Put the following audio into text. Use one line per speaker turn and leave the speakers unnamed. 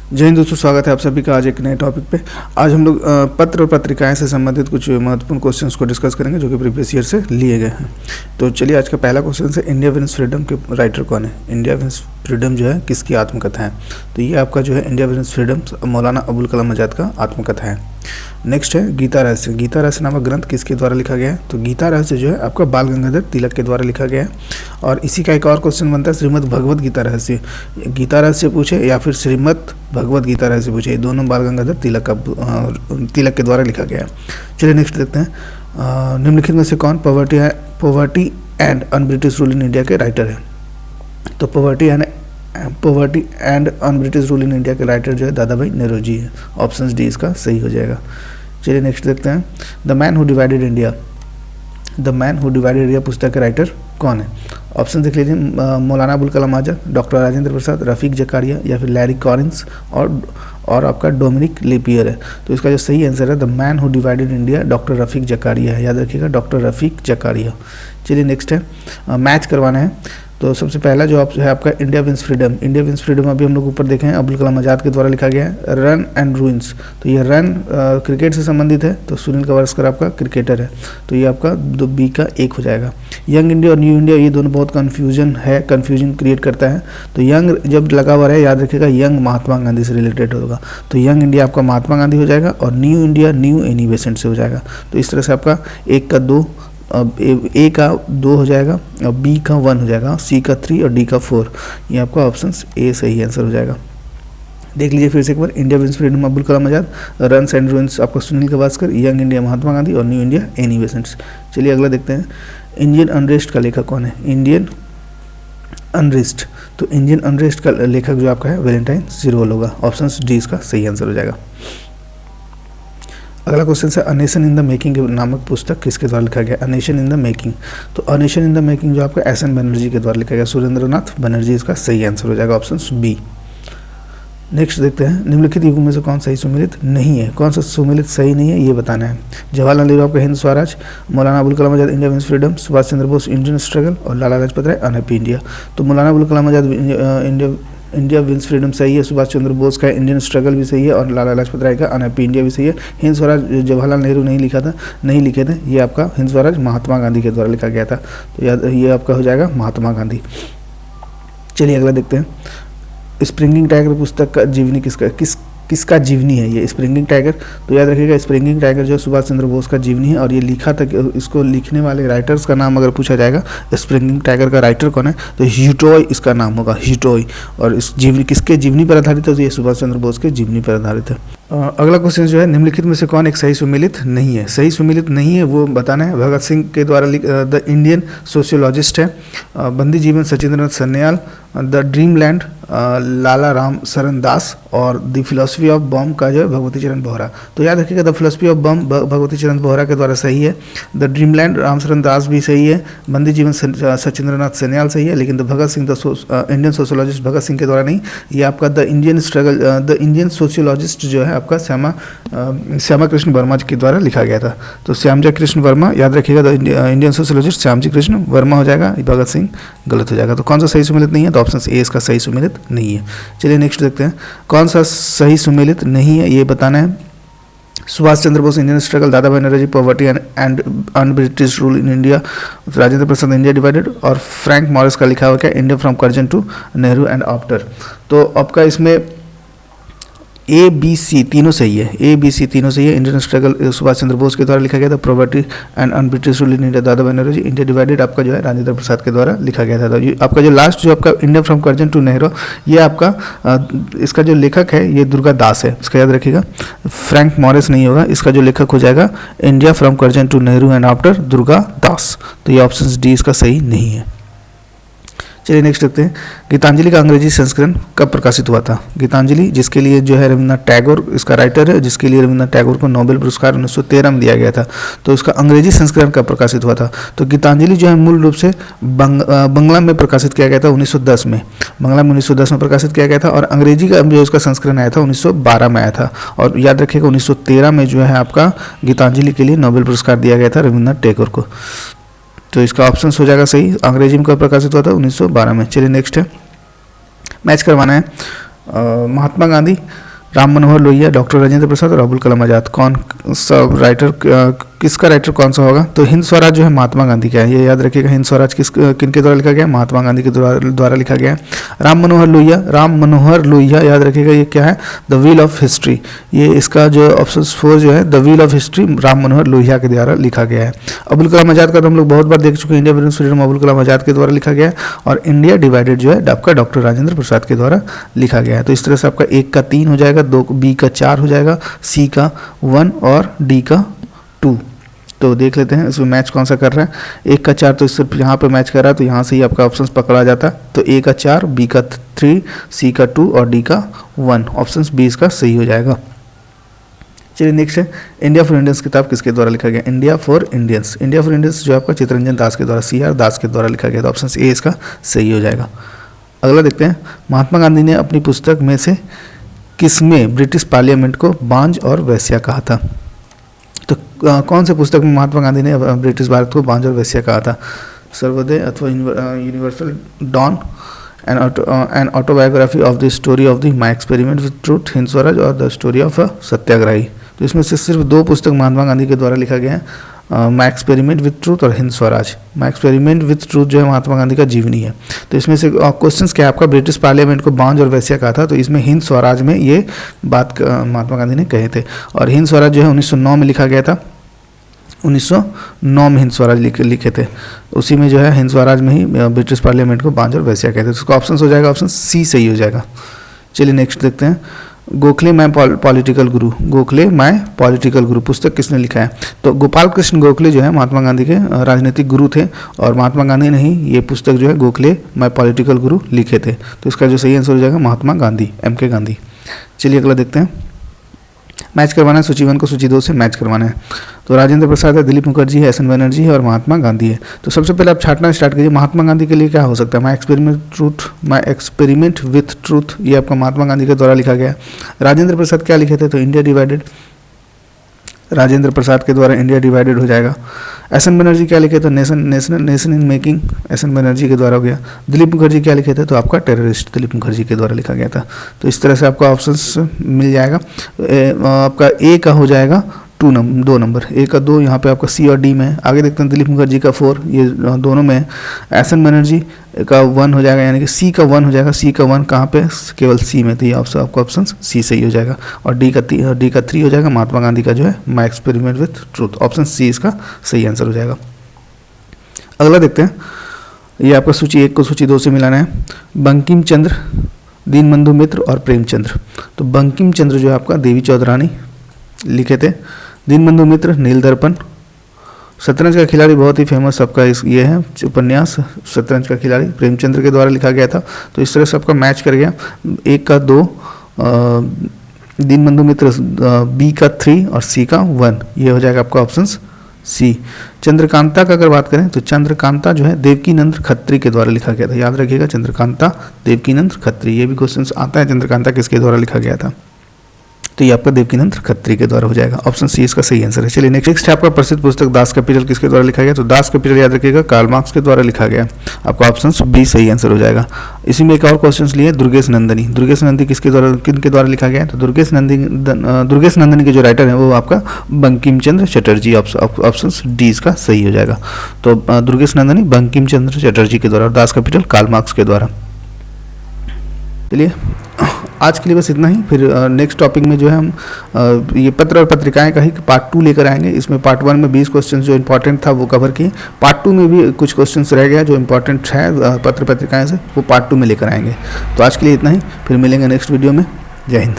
जय हिंद दोस्तों, स्वागत है आप सभी का आज एक नए टॉपिक पे। आज हम लोग पत्र और पत्रिकाएं से संबंधित कुछ महत्वपूर्ण क्वेश्चंस को डिस्कस करेंगे जो कि प्रीवियस ईयर से लिए गए हैं। तो चलिए, आज का पहला क्वेश्चन है, इंडिया विंस फ्रीडम के राइटर कौन है? इंडिया विंस फ्रीडम जो है किसकी आत्मकथा है? तो ये आपका जो है India wins freedom Maulana Abul Kalam आज़ाद का आत्मकथा है। नेक्स्ट है गीता रहस्य। गीता रहस्य नामक ग्रंथ किसके द्वारा लिखा गया है? तो गीता रहस्य जो है आपका बाल गंगाधर तिलक के द्वारा लिखा गया है। और इसी का एक और क्वेश्चन बनता है, श्रीमद् भगवत गीता रहस्य। गीता रहस्य पूछे या फिर श्रीमद् भगवत गीता रहस्य पूछे, ये दोनों बाल गंगाधर तिलक के द्वारा लिखा गया है। चलिए नेक्स्ट देखते हैं, निम्नलिखित में से कौन poverty and un British rule in India के राइटर है? तो poverty and un British rule in India के राइटर जो है दादा भाई नौरोजी है। ऑप्शन डी इसका सही हो जाएगा। चलिए नेक्स्ट देखते हैं, the man who divided India. The man who divided India पुस्तक के राइटर कौन है? ऑप्शन देख लीजिए, मौलाना अबुल कलाम आज़ाद, डॉक्टर राजेंद्र प्रसाद, रफीक जकारिया या फिर लैरी कॉरिंस और आपका डोमिनिक लेपियर है। तो इसका जो सही आंसर है the man who divided India, doctor Rafiq Zakaria है। याद रखिएगा, डॉक्टर रफीक जकारिया। चलिए नेक्स्ट है, मैच करवाना है। तो सबसे पहला जो है आपका India wins freedom. India wins freedom अभी हम लोग ऊपर देखे हैं, अबुल कलाम आज़ाद के द्वारा लिखा गया है। रन एंड रूइंस, तो ये रन क्रिकेट से संबंधित है, तो सुनील गावस्कर आपका क्रिकेटर है, तो ये आपका बी का एक हो जाएगा। यंग इंडिया और न्यू इंडिया, ये दोनों बहुत कन्फ्यूजन क्रिएट करता है। तो यंग जब लगा हुआ है, याद रखिएगा यंग महात्मा गांधी से रिलेटेड होगा, तो यंग इंडिया आपका महात्मा गांधी हो जाएगा और new India new Annie Besant से हो जाएगा। तो इस तरह से आपका एक का 2, ए का 2 हो जाएगा और बी का 1 हो जाएगा, सी का 3 और डी का 4। ये आपका ऑप्शन ए सही आंसर हो जाएगा। देख लीजिए फिर से एक बार, India wins freedom Abul Kalam Azad, runs and ruins आपका सुनील गावस्कर, यंग इंडिया महात्मा गांधी और न्यू इंडिया एनी बेसेंट्स। चलिए अगला देखते हैं, इंडियन अनरेस्ट का लेखक कौन है? इंडियन अनरेस्ट, तो इंडियन अनरेस्ट का लेखक जो आपका है वैलेंटाइन सिरोल होगा। ऑप्शन डी इसका सही आंसर हो जाएगा। अगला क्वेश्चन है, a nation in the making नामक पुस्तक किसके द्वारा लिखा गया? A nation in the making, तो a nation in the making जो आपका एस एन बनर्जी के द्वारा लिखा गया, सुरेंद्रनाथ बनर्जी इसका सही आंसर हो जाएगा। Option B. नेक्स्ट देखते हैं, निम्नलिखित युगों में से कौन सही सुमेलित नहीं है? कौन सा सुमेलित सही नहीं है ये बताना है। जवाहरलाल नेहरू आपका हिंद स्वराज, मौलाना अबुल कलाम आज़ाद India wins freedom, Subhash Chandra Bose Indian struggle और लाला लाजपत राय अनहैप्पी इंडिया। तो मौलाना अबुल कलाम आज़ाद इंडिया विंस फ्रीडम सही है, सुभाष चंद्र बोस का इंडियन स्ट्रगल भी सही है और लाला लाजपत राय का अनहैप्पी इंडिया भी सही है। हिंद स्वराज जवाहरलाल नेहरू नहीं लिखे थे, ये आपका हिंद स्वराज महात्मा गांधी के द्वारा लिखा गया था, तो ये आपका हो जाएगा महात्मा गांधी। चलिए अगला देखते हैं, स्प्रिंगिंग टाइगर पुस्तक का जीवनी किसका जीवनी है? ये स्प्रिंगिंग टाइगर, तो याद रखिएगा स्प्रिंगिंग टाइगर जो सुभाष चंद्र बोस का जीवनी है और ये लिखा था, इसको लिखने वाले राइटर्स का नाम अगर पूछा जाएगा स्प्रिंगिंग टाइगर का राइटर कौन है, तो ह्यूटॉय इसका नाम होगा, ह्यूटॉय। और इस जीवनी किसके जीवनी पर आधारित है? तो ये सुभाष चंद्र बोस के जीवनी पर आधारित है। अगला क्वेश्चन जो है, निम्नलिखित में से कौन एक सही सुमेलित नहीं है? सही सुमेलित नहीं है वो बताना है। भगत सिंह के द्वारा द इंडियन सोशियोलॉजिस्ट है, Bandi Jeevan Sachindranath Sanyal, the dream land Lala Ram Sharan Das और द फिलोसफी ऑफ बॉम्ब का जो है भगवती चरण बोहरा। तो याद रखिएगा the philosophy of bomb Bhagwati चरण बोहरा के द्वारा सही है, the dream land Ram Sharan दास भी सही है, बंदी जीवन सचिंद्रनाथ सन्याल सही है, लेकिन the Bhagat Singh the Indian sociologist Bhagat Singh के द्वारा नहीं। ये आपका द इंडियन सोशियोलॉजिस्ट जो है आपका श्यामा कृष्ण वर्मा के द्वारा लिखा गया था। तो श्यामजी कृष्ण वर्मा, याद रखिएगा the Indian sociologist Shyamji Krishna Verma हो जाएगा, भगत सिंह गलत हो जाएगा। तो कौन सा सही सुमेलित नहीं है? तो ऑप्शन ए इसका सही सुमेलित नहीं है। चलिए नेक्स्ट देखते हैं, कौन सा सही सुमेलित नहीं है ये बताना है। Subhash Chandra Bose Indian struggle, Dada Bhai Naoroji poverty and un British rule in India, Rajendra Prasad India divided और फ्रैंक मॉरिस का लिखा हुआ क्या? India from Curzon to Nehru and after. तो आपका इसमें ए बी सी तीनों सही है, ए बी सी तीनों सही है। इंडियन स्ट्रगल सुभाष चंद्र बोस के द्वारा लिखा गया था, poverty and un British rule in India दादा भाई नौरोजी, इंडिया डिवाइडेड आपका जो है राजेंद्र प्रसाद के द्वारा लिखा गया था। तो आपका जो लास्ट जो आपका India from Curzon to Nehru, ये आपका इसका जो लेखक है ये दुर्गा दास है, इसका याद रखिएगा, फ्रैंक मॉरिस नहीं होगा। इसका जो लेखक हो जाएगा India from Curzon to Nehru and after Durga Das. तो ये ऑप्शन डी इसका सही नहीं है। चलिए नेक्स्ट देखते हैं, गीतांजलि का अंग्रेजी संस्करण कब प्रकाशित हुआ था? गीतांजलि जिसके लिए जो है रविन्द्रनाथ टैगोर इसका राइटर है, जिसके लिए रविन्द्रनाथ टैगोर को नोबेल पुरस्कार 1913 में दिया गया था, तो इसका अंग्रेजी संस्करण कब प्रकाशित हुआ था? तो गीतांजलि जो है मूल रूप से बंगला में प्रकाशित किया गया था 1910 में, बंगला में 1910 में प्रकाशित किया गया था और अंग्रेजी का जो इसका संस्करण आया था 1912 में आया था। और याद रखिएगा 1913 में जो है आपका गीतांजलि के लिए नोबेल पुरस्कार दिया गया था रविन्द्रनाथ टैगोर को। तो इसका ऑप्शन हो जाएगा सही, अंग्रेजी में कब प्रकाशित हुआ था? 1912 में। चलिए नेक्स्ट है, मैच करवाना है। महात्मा गांधी, राम मनोहर लोहिया, डॉक्टर राजेंद्र प्रसाद और अबुल कलाम आज़ाद। कौन सा राइटर, किसका राइटर कौन सा होगा? तो हिंद स्वराज जो है महात्मा गांधी का है, ये याद रखिएगा। हिंद स्वराज किनके द्वारा लिखा गया? महात्मा गांधी के द्वारा लिखा गया है। राम मनोहर लोहिया याद रखिएगा, ये क्या है? The wheel of history. ये इसका जो ऑप्शन 4 जो है the wheel of history, Ram Manohar Lohia के द्वारा लिखा गया है। अबुल कलाम आज़ाद का तो हम लोग बहुत बार देख चुके हैं, India brings freedom Abul Kalam आज़ाद के द्वारा लिखा गया है। और इंडिया डिवाइडेड जो है आपका डॉक्टर राजेंद्र प्रसाद के द्वारा लिखा गया है। तो इस तरह से आपका 1 का 3 हो जाएगा, 2 बी का 4 हो जाएगा, सी का 1 और डी का 2। तो देख लेते हैं इसमें मैच कौन सा कर रहा है। 1 का 4 तो सिर्फ यहाँ पे मैच कर रहा है, तो यहाँ से ही आपका ऑप्शन पकड़ा जाता है। तो ए का 4, बी का 3, सी का 2 और डी का 1। ऑप्शन बी इसका सही हो जाएगा। चलिए नेक्स्ट है, इंडिया फॉर इंडियंस किताब किसके द्वारा लिखा गया? India for Indians. India for Indians जो आपका चित्तरंजन दास के द्वारा, CR दास के द्वारा लिखा गया। तो ऑप्शन ए इसका सही हो जाएगा। अगला देखते हैं, महात्मा गांधी ने अपनी पुस्तक में से किसमें ब्रिटिश पार्लियामेंट को बांझ और वेश्या कहा था? तो कौन से पुस्तक में महात्मा गांधी ने ब्रिटिश भारत को बांझ और वेश्या कहा था? सर्वोदय अथवा universal dawn, an autobiography of the story of the my experiment with truth, Hind Swaraj और द स्टोरी ऑफ अ सत्याग्रही। तो इसमें से सिर्फ 2 पुस्तक महात्मा गांधी के द्वारा लिखा गया है, माई एक्सपेरिमेंट विथ ट्रूथ और हिंद स्वराज। माई एक्सपेरिमेंट विथ ट्रूथ जो है महात्मा गांधी का जीवनी है। तो इसमें से क्वेश्चंस क्या है आपका? ब्रिटिश पार्लियामेंट को बांझ और वेश्या कहा था, तो इसमें हिंद स्वराज में ये बात महात्मा गांधी ने कहे थे। और हिंद स्वराज जो है 1909 में लिखा गया था, 1909 में हिंद स्वराज लिखे थे। उसी में जो है हिंद स्वराज में ही ब्रिटिश पार्लियामेंट को बांझ और वेश्या कहते थे। उसका ऑप्शन हो जाएगा, ऑप्शन सी सही हो जाएगा। चलिए नेक्स्ट देखते हैं, Gokhale my political Guru. Gokhale my political गुरु पुस्तक किसने लिखा है? तो गोपाल कृष्ण गोखले जो है महात्मा गांधी के राजनीतिक गुरु थे, और महात्मा गांधी ने ही ये पुस्तक जो है गोखले माय पॉलिटिकल गुरु लिखे थे। तो इसका जो सही आंसर हो जाएगा महात्मा गांधी, MK गांधी। चलिए अगला देखते हैं, मैच करवाना है सूची 1 को सूची 2 से मैच करवाना है। तो राजेंद्र प्रसाद है, दिलीप मुखर्जी है, SN बनर्जी है और महात्मा गांधी है। तो सबसे पहले आप छांटना स्टार्ट कीजिए। महात्मा गांधी के लिए क्या हो सकता है? माई एक्सपेरिमेंट विथ ट्रूथ, ये आपका महात्मा गांधी के द्वारा लिखा गया है। राजेंद्र प्रसाद क्या लिखे थे? तो इंडिया डिवाइडेड, राजेंद्र प्रसाद के द्वारा इंडिया डिवाइडेड हो जाएगा। SN बनर्जी क्या लिखे थे? Nation in making, SN Banerjee के द्वारा हो गया। दिलीप मुखर्जी क्या लिखे थे? तो आपका टेररिस्ट, दिलीप मुखर्जी के द्वारा लिखा गया था। तो इस तरह से आपका ऑप्शंस मिल जाएगा। आपका ए का हो जाएगा 2 नंबर, ए का 2 यहाँ पे आपका सी और डी में है। आगे देखते हैं, दिलीप मुखर्जी का 4, ये दोनों में है। SN बनर्जी का 1 हो जाएगा, यानी कि सी का 1 हो जाएगा। सी का 1 कहाँ पे? केवल सी में, तो ये आपका ऑप्शन सी सही हो जाएगा। और डी का 3 हो जाएगा महात्मा गांधी का जो है my experiment with truth. Option C इसका सही आंसर हो जाएगा। अगला देखते हैं, ये आपका सूची 1 को सूची 2 से मिलाना है। बंकिम चंद्र, दीनबंधु मित्र और प्रेमचंद्र। तो बंकिम चंद्र जो है आपका देवी चौधरानी लिखे थे। दीनबंधु मित्र नील दर्पण। शतरंज का खिलाड़ी बहुत ही फेमस आपका ये है उपन्यास शतरंज का खिलाड़ी, प्रेमचंद्र के द्वारा लिखा गया था। तो इस तरह से आपका मैच कर गया। 1 का 2 दीनबंधु मित्र, बी का 3 और सी का 1, ये हो जाएगा आपका ऑप्शन सी। चंद्रकांता का अगर बात करें तो चंद्रकांता जो है देवकीनंद खत्री के द्वारा लिखा गया था। याद रखिएगा, चंद्रकांता देवकीनंद खत्री, ये भी क्वेश्चन आता है चंद्रकांता किसके द्वारा लिखा गया था। तो ये आपका देवकीनंद खत्री के द्वारा हो जाएगा। ऑप्शन सी इसका सही आंसर है। चलिए नेक्स्ट है आपका प्रसिद्ध पुस्तक दास कैपिटल किसके द्वारा लिखा गया? तो दास कैपिटल याद रखिएगा कार्ल मार्क्स के द्वारा लिखा गया। आपका ऑप्शन बी सही आंसर हो जाएगा। इसी में एक और क्वेश्चन लिए, दुर्गेश नंदिनी। दुर्गेश नंदिनी किनके द्वारा लिखा गया है? तो दुर्गेश नंदिनी के जो राइटर है वो आपका बंकिम चंद्र चटर्जी। ऑप्शन डी इसका सही हो जाएगा। तो दुर्गेश नंदिनी बंकिम चंद्र चटर्जी के द्वारा, दास कैपिटल कार्ल मार्क्स के द्वारा। चलिए आज के लिए बस इतना ही। फिर नेक्स्ट टॉपिक में जो है हम ये पत्र और पत्रिकाएं का ही पार्ट 2 लेकर आएंगे। इसमें पार्ट 1 में 20 क्वेश्चन जो इंपॉर्टेंट था वो कवर किए। पार्ट 2 में भी कुछ क्वेश्चंस रह गया जो इंपॉर्टेंट है पत्र पत्रिकाएं से, वो पार्ट 2 में लेकर आएंगे। तो आज के लिए इतना ही, फिर मिलेंगे नेक्स्ट वीडियो में। जय हिंद।